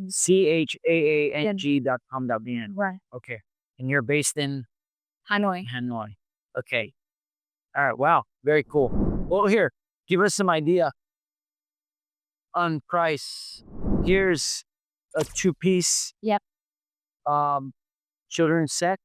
CHAANG.com.vn. Right. Okay. And you're based in Hanoi. Hanoi. Okay. All right. Wow. Very cool. Well, here, give us some idea on price. Here's a 2-piece Yep. children's set,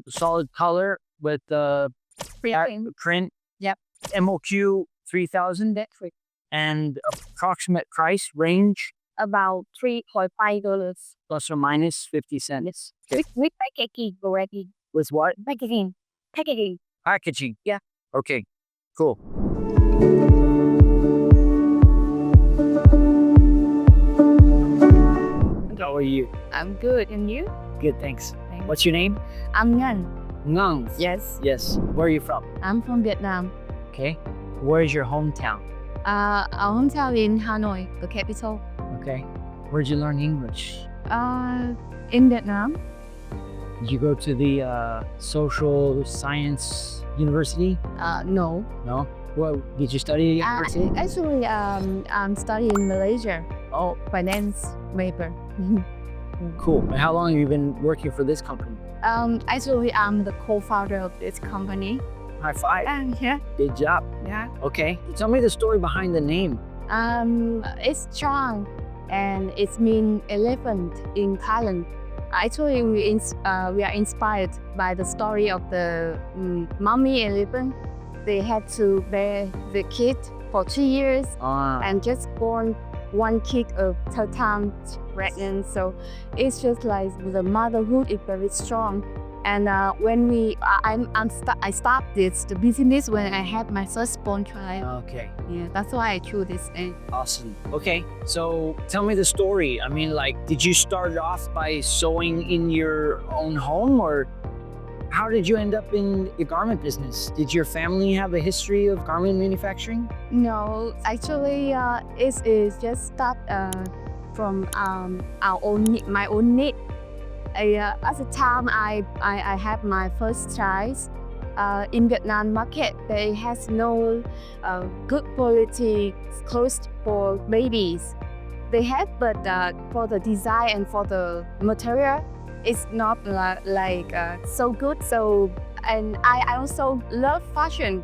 solid color with the print. Yep. MOQ 3000 That's right. and approximate price range About $3.5. plus or minus 50 cents. Yes. With packaging already. With what? Packaging. Packaging. Yeah. Okay. Cool. How are you? I'm good. And you? Good, thanks. Thanks. What's your name? I'm Ngan. Ngang. Yes. Yes. Where are you from? I'm from Vietnam. Okay. Where is your hometown? Our hometown in Hanoi, the capital. Okay. Where'd you learn English? In Vietnam. Did you go to the social science university? No. No. What did you study at university? Actually, I'm studying in Malaysia. Oh, Finance major. cool. And how long have you been working for this company? Actually, I'm the co-founder of this company. High five. Yeah. Good job. Yeah. Okay. Tell me the story behind the name. It's Chang, and it means elephant in Thailand. Actually, we are inspired by the story of the mommy elephant. They had to bear the kid for 2 years and just born one kid of third time pregnant. So it's just like the motherhood is very strong. And when I started the business when I had my firstborn child. Okay. Yeah, that's why I chose this name. Awesome. Okay. So tell me the story. I mean, like, did you start off by sewing in your own home, or how did you end up in the garment business? Did your family have a history of garment manufacturing? No, actually, it is just start from my own need. At the time I had my first child, in Vietnam market, they has no good quality clothes for babies. They have, but for the design and for the material, it's not so good. So, and I also love fashion.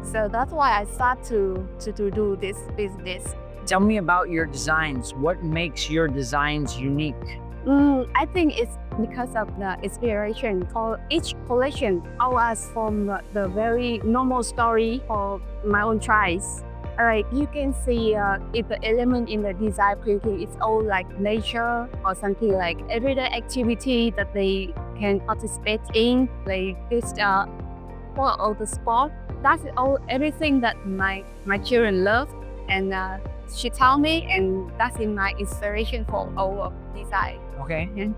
So that's why I start to do this business. Tell me about your designs. What makes your designs unique? I think it's because of the inspiration for each collection. I was from the very normal story for my own choice. Like you can see if the element in the design printing is all like nature or something like everyday activity that they can participate in, like this for all the sport. That's all everything that my children love, and she told me, and that's in my inspiration for all of design. Okay. Yeah.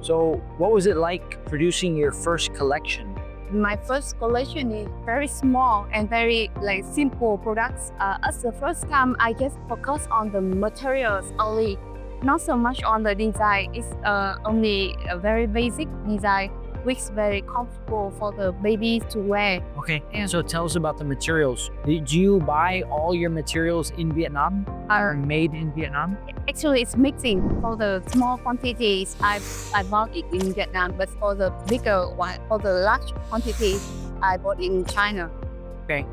So what was it like producing your first collection? My first collection is very small and very like simple products. As the first time, I just focus on the materials only, not so much on the design. It's only a very basic design, which is very comfortable for the babies to wear. Okay. Yeah. So tell us about the materials. Did you buy all your materials in Vietnam? Or made in Vietnam? Actually, it's mixing. For the small quantities, I bought it in Vietnam, but for the bigger one, for the large quantities, I bought in China. Okay.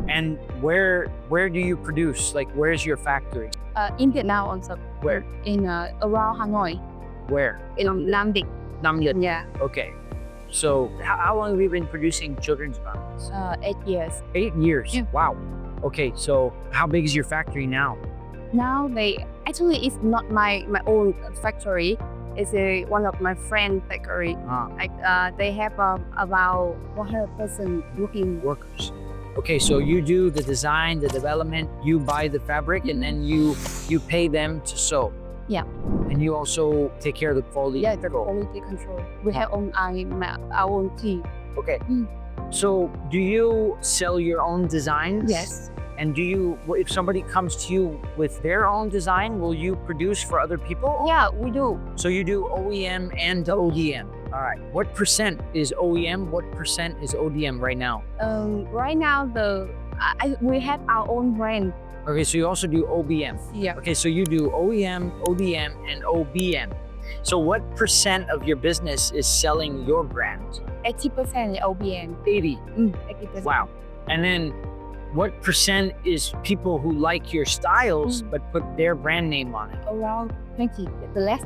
And where do you produce? Like, where's your factory? In Vietnam also. Where? In around Hanoi, Where? in Nam Định. Nam Dinh. Yeah, Okay. So how long have you been producing children's garments? 8 years. 8 years. Yeah. Wow. Okay. So how big is your factory now? Now it's not my own factory. It's one of my friend's factory. Like they have about 100% working. Workers. Okay, so you do the design, the development, you buy the fabric, and then you pay them to sew. Yeah. And you also take care of the quality. Yeah, the quality control. We have our own team. Okay. So do you sell your own designs? Yes. And if somebody comes to you with their own design, will you produce for other people? Yeah, we do. So you do OEM and ODM. All right. What percent is OEM? What percent is ODM right now? Right now, we have our own brand. Okay, so you also do OBM. Yeah. Okay, so you do OEM, ODM, and OBM. So what % of your business is selling your brand? 80% OBM. 80. 80%. Wow. And then what % is people who like your styles but put their brand name on it? Around 20. The less.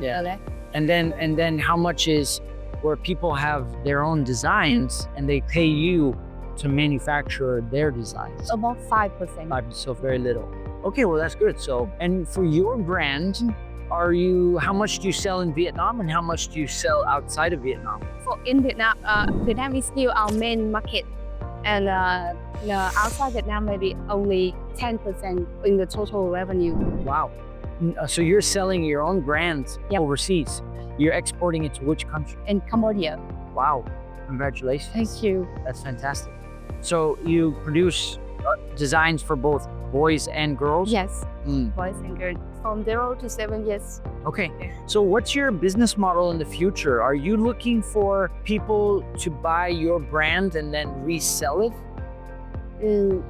Yeah. The less. And then how much is where people have their own designs and they pay you to manufacture their designs? About 5%. So very little. Okay, well that's good. So, and for your brand, how much do you sell in Vietnam and how much do you sell outside of Vietnam? For in Vietnam, Vietnam is still our main market. And outside Vietnam, maybe only 10% in the total revenue. Wow. So you're selling your own brands Yep. overseas. You're exporting it to which country? In Cambodia. Wow. Congratulations. Thank you. That's fantastic. So you produce designs for both boys and girls? Yes, Mm. boys and girls from 0 to 7 years. Okay. So what's your business model in the future? Are you looking for people to buy your brand and then resell it?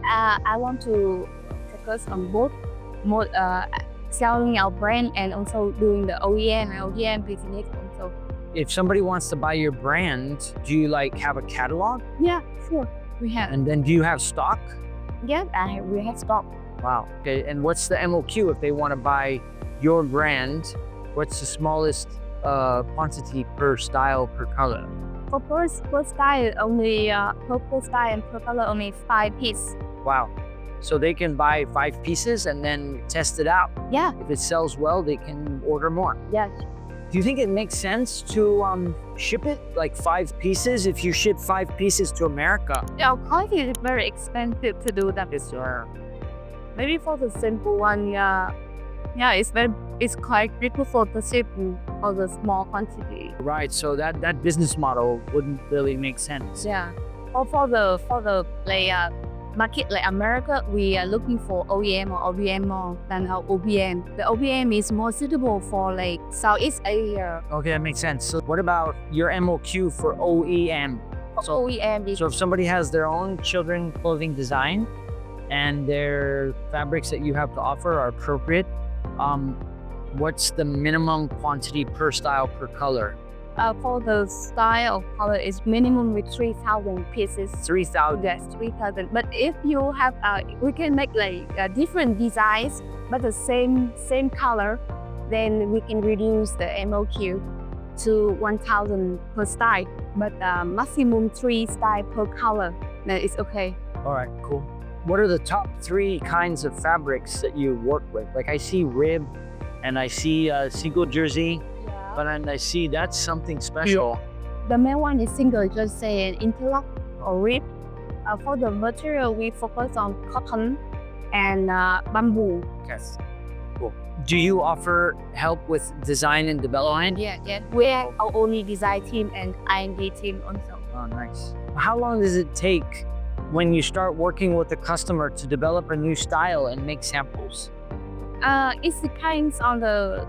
I want to focus on both more, selling our brand and also doing the OEM and ODM business also. If somebody wants to buy your brand, do you have a catalog? Yeah, sure. We have. And then do you have stock? Yeah, we have stock. Wow. Okay. And what's the MOQ if they want to buy your brand? What's the smallest quantity per style per color? For per style, only per style and per color only 5 pieces. Wow. So they can buy 5 pieces and then test it out. Yeah. If it sells well, they can order more. Yeah. Do you think it makes sense to ship it like 5 pieces if you ship 5 pieces to America? Of course, it's very expensive to do that. Maybe for the simple one, yeah, it's quite difficult to ship for the small quantity. Right. So that business model wouldn't really make sense. Yeah. Or for the market like America, we are looking for OEM or OBM more than our OBM. The OBM is more suitable for like Southeast Asia. Okay, that makes sense. So what about your MOQ for OEM? So, OEM is so if somebody has their own children clothing design and their fabrics that you have to offer are appropriate, what's the minimum quantity per style per color? for the style of color is minimum with 3,000 pieces. 3,000. Yes, 3,000. But if you have, we can make like different designs, but the same color, then we can reduce the MOQ to 1,000 per style, but maximum 3 style per color. Then it's okay. All right, cool. What are the top 3 kinds of fabrics that you work with? Like I see rib, and I see single jersey, Yeah. but then I see that's something special. The main one is single jersey and interlock or rib. For the material, we focus on cotton and bamboo. Okay, cool. Do you offer help with design and development? Yeah. We have our only design team and R&D team also. Oh, nice. How long does it take when you start working with a customer to develop a new style and make samples? It depends on the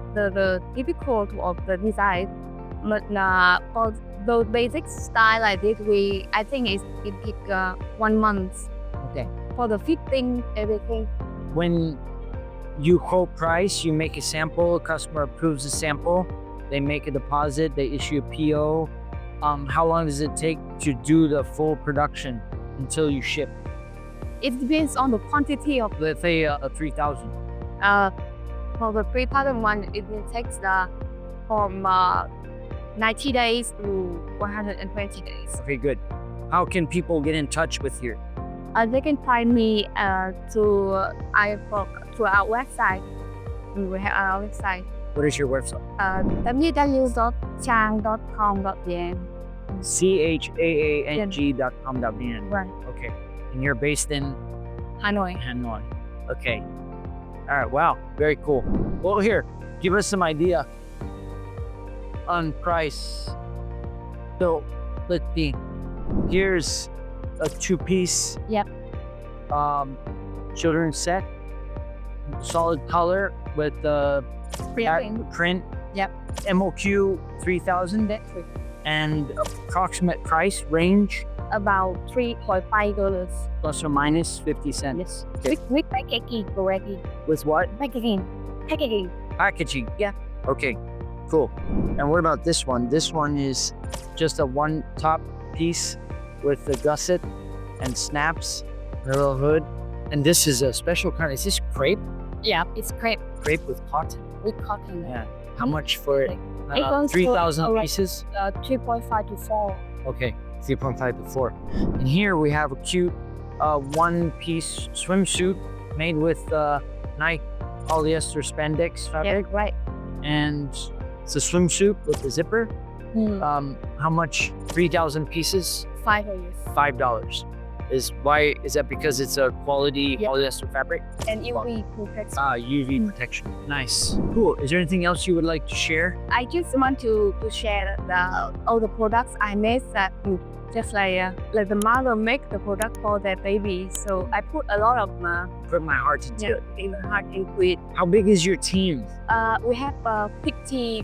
difficulty of the design. But for the basic style like this, I think it takes 1 month. Okay. For the fitting, everything. When you quote price, you make a sample, a customer approves the sample, they make a deposit, they issue a PO. How long does it take to do the full production until you ship? It depends on the quantity of. Let's say 3,000. For the 3,000 one, it will take from 90 days to 120 days. Okay, good. How can people get in touch with you? They can find me to our website. We have our website. What is your website? www.chang.com.vn. CHAANG.com.vn. Right. Okay. And you're based in Hanoi. Hanoi. Okay. All right. Wow. Very cool. Well, here, give us some idea on price. So let's see. Here's a 2-piece. Yep. Children's set. Solid color with the print. Yep. MOQ 3,000. That's it. And approximate price range about $3.5. Plus or minus 50 cents. Yes. Okay. With packaging already. With what? Packaging. Packaging. Packaging. Yeah. Okay, cool. And what about this one? This one is just a one top piece with the gusset and snaps, a little hood. And this is a special kind. Is this crepe? Yeah, it's crepe Crepe with cotton. with cotton. Yeah. How much for it? It goes for 3,000 around- pieces? 3.5 to 4. Okay, 3.5 to 4. And here we have a cute one-piece swimsuit made with Nike polyester spandex fabric. Yeah, right. And it's a swimsuit with a zipper. Mm. How much? 3,000 pieces? $5. $5. Is that because it's a quality Yeah. polyester fabric? And UV protection. UV protection. Nice. Cool. Is there anything else you would like to share? I just want to share all the products I made that just like the mother make the product for their baby. So I put a lot of Put my heart into it. in the heart into it. How big is your team? We have 50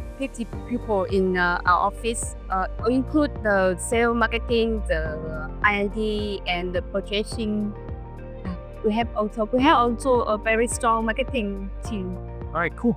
people in our office. Include the sales, marketing, the R&D, and the purchasing. We have also a very strong marketing team. All right, cool.